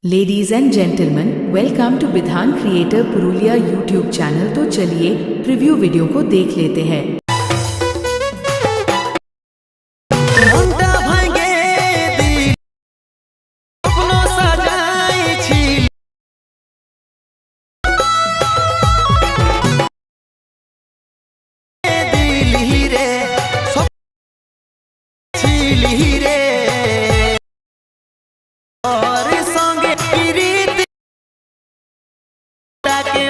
Ladies and gentlemen, welcome to Bidhan Creator Purulia YouTube channel। तो चलिए preview video को देख लेते हैं। मोंटा भांगे दिली अपनो सजाई छी दिली रे सब छिली रे और संगे प्रीति ताके